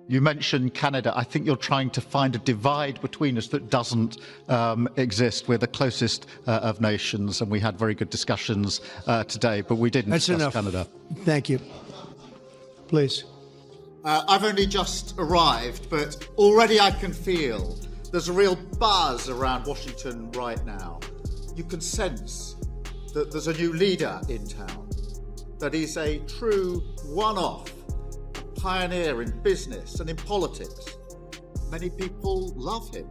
You mentioned Canada. I think you're trying to find a divide between us that doesn't exist. We're the closest of nations, and we had very good discussions today, but we didn't discuss Canada. Thank you. Please. I've only just arrived, but already I can feel there's a real buzz around Washington right now. You can sense that there's a new leader in town, that he's a true one-off, pioneer in business and in politics. Many people love him.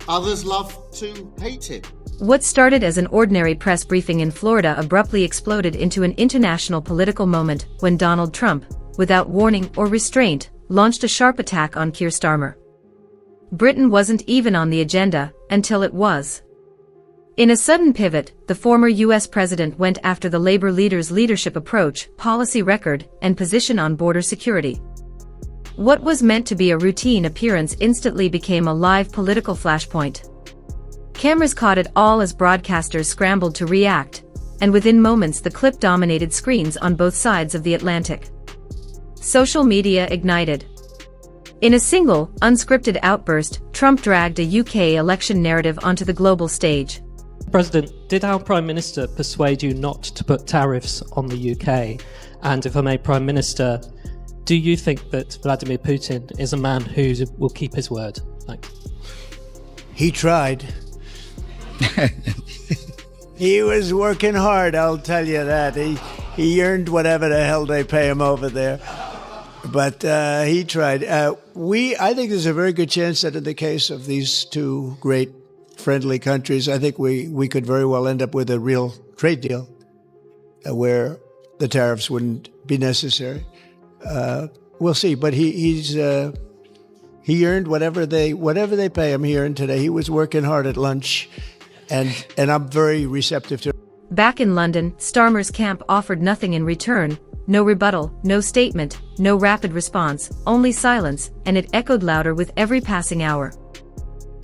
Others love to hate him. What started as an ordinary press briefing in Florida abruptly exploded into an international political moment when Donald Trump, without warning or restraint, launched a sharp attack on Keir Starmer. Britain wasn't even on the agenda until it was. In a sudden pivot, the former U.S. president went after the Labour leader's leadership approach, policy record, and position on border security. What was meant to be a routine appearance instantly became a live political flashpoint. Cameras caught it all as broadcasters scrambled to react, and within moments the clip dominated screens on both sides of the Atlantic. Social media ignited. In a single, unscripted outburst, Trump dragged a UK election narrative onto the global stage. President, did our Prime Minister persuade you not to put tariffs on the UK? And if I may, Prime Minister, do you think that Vladimir Putin is a man who will keep his word? Thanks. He tried. He was working hard, I'll tell you that. He earned whatever the hell they pay him over there. But he tried. I think there's a very good chance that in the case of these two great friendly countries, I think we could very well end up with a real trade deal where the tariffs wouldn't be necessary. We'll see. But he earned whatever they pay him here and today. He was working hard at lunch, and I'm very receptive to it. Back in London, Starmer's camp offered nothing in return. No rebuttal, no statement, no rapid response, only silence, and it echoed louder with every passing hour.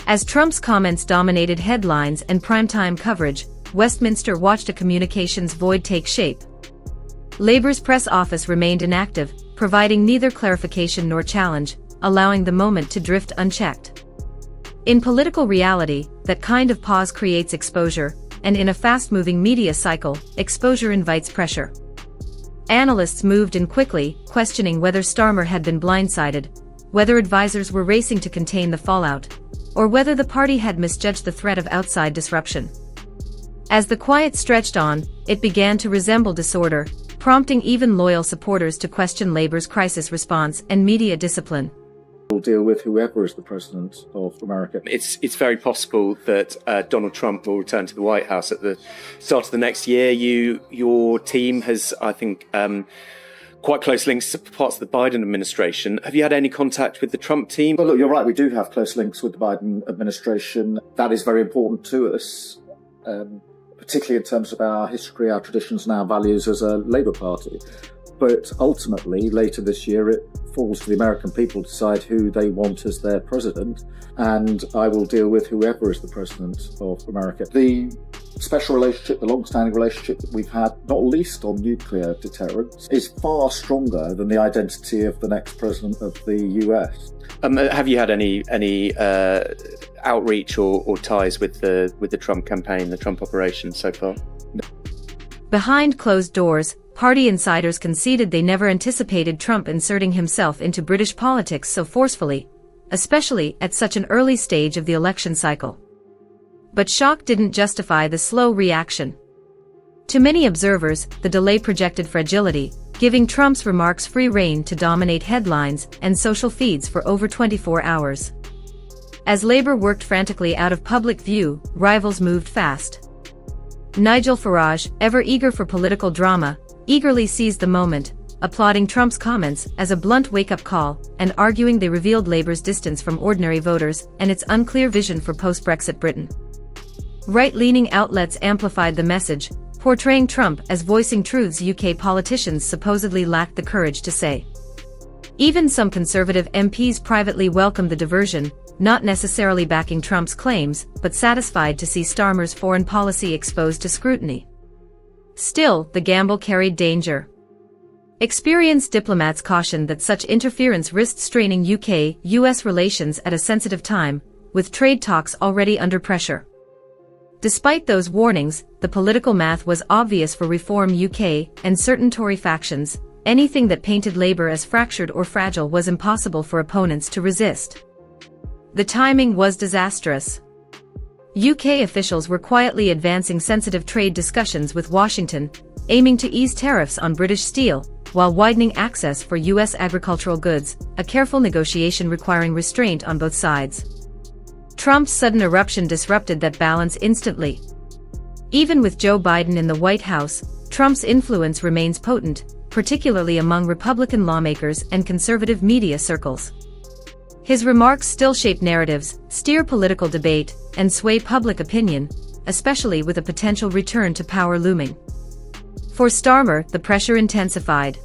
As Trump's comments dominated headlines and primetime coverage, Westminster watched a communications void take shape. Labour's press office remained inactive, providing neither clarification nor challenge, allowing the moment to drift unchecked. In political reality, that kind of pause creates exposure, and in a fast-moving media cycle, exposure invites pressure. Analysts moved in quickly, questioning whether Starmer had been blindsided, whether advisors were racing to contain the fallout, or whether the party had misjudged the threat of outside disruption. As the quiet stretched on, it began to resemble disorder, prompting even loyal supporters to question Labour's crisis response and media discipline. Will deal with whoever is the president of America. It's very possible that Donald Trump will return to the White House at the start of the next year. Your team has, I think, quite close links to parts of the Biden administration. Have you had any contact with the Trump team? Well, look, you're right. We do have close links with the Biden administration. That is very important to us, particularly in terms of our history, our traditions, and our values as a Labour Party. But ultimately, later this year, it falls to the American people to decide who they want as their president, and I will deal with whoever is the president of America. The special relationship, the long-standing relationship that we've had, not least on nuclear deterrence, is far stronger than the identity of the next president of the US. Have you had any outreach or ties with the Trump campaign, the Trump operation so far? Behind closed doors, party insiders conceded they never anticipated Trump inserting himself into British politics so forcefully, especially at such an early stage of the election cycle. But shock didn't justify the slow reaction. To many observers, the delay projected fragility, giving Trump's remarks free rein to dominate headlines and social feeds for over 24 hours. As Labour worked frantically out of public view, rivals moved fast. Nigel Farage, ever eager for political drama, eagerly seized the moment, applauding Trump's comments as a blunt wake-up call and arguing they revealed Labour's distance from ordinary voters and its unclear vision for post-Brexit Britain. Right-leaning outlets amplified the message, portraying Trump as voicing truths UK politicians supposedly lacked the courage to say. Even some Conservative MPs privately welcomed the diversion, not necessarily backing Trump's claims, but satisfied to see Starmer's foreign policy exposed to scrutiny. Still, the gamble carried danger. Experienced diplomats cautioned that such interference risked straining UK-US relations at a sensitive time, with trade talks already under pressure. Despite those warnings, the political math was obvious for Reform UK and certain Tory factions. Anything that painted Labour as fractured or fragile was impossible for opponents to resist. The timing was disastrous. UK officials were quietly advancing sensitive trade discussions with Washington, aiming to ease tariffs on British steel, while widening access for US agricultural goods, a careful negotiation requiring restraint on both sides. Trump's sudden eruption disrupted that balance instantly. Even with Joe Biden in the White House, Trump's influence remains potent, particularly among Republican lawmakers and conservative media circles. His remarks still shape narratives, steer political debate, and sway public opinion, especially with a potential return to power looming. For Starmer, the pressure intensified.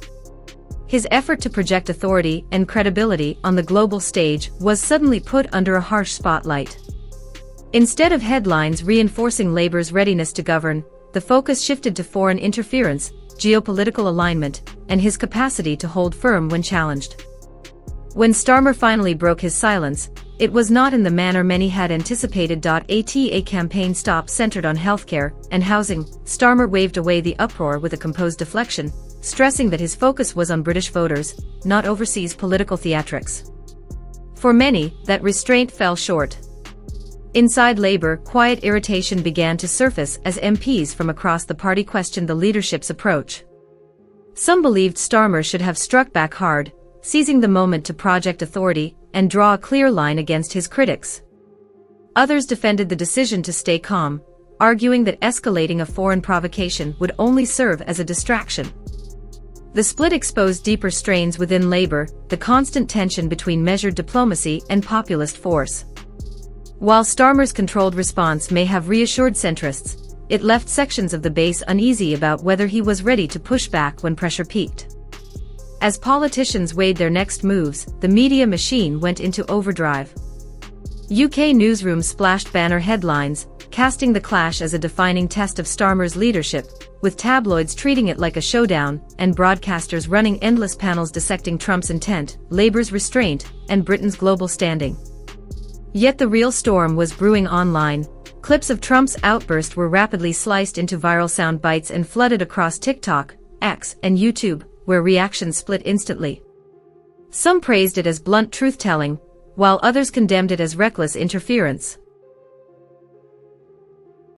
His effort to project authority and credibility on the global stage was suddenly put under a harsh spotlight. Instead of headlines reinforcing Labour's readiness to govern, the focus shifted to foreign interference, geopolitical alignment, and his capacity to hold firm when challenged. When Starmer finally broke his silence, it was not in the manner many had anticipated. A campaign stop centered on healthcare and housing. Starmer waved away the uproar with a composed deflection, stressing that his focus was on British voters, not overseas political theatrics. For many, that restraint fell short. Inside Labour, quiet irritation began to surface as MPs from across the party questioned the leadership's approach. Some believed Starmer should have struck back hard, seizing the moment to project authority and draw a clear line against his critics. Others defended the decision to stay calm, arguing that escalating a foreign provocation would only serve as a distraction. The split exposed deeper strains within Labour, the constant tension between measured diplomacy and populist force. While Starmer's controlled response may have reassured centrists, it left sections of the base uneasy about whether he was ready to push back when pressure peaked. As politicians weighed their next moves, the media machine went into overdrive. UK newsrooms splashed banner headlines, casting the clash as a defining test of Starmer's leadership, with tabloids treating it like a showdown, and broadcasters running endless panels dissecting Trump's intent, Labour's restraint, and Britain's global standing. Yet the real storm was brewing online. Clips of Trump's outburst were rapidly sliced into viral sound bites and flooded across TikTok, X, and YouTube, where reactions split instantly. Some praised it as blunt truth-telling, while others condemned it as reckless interference.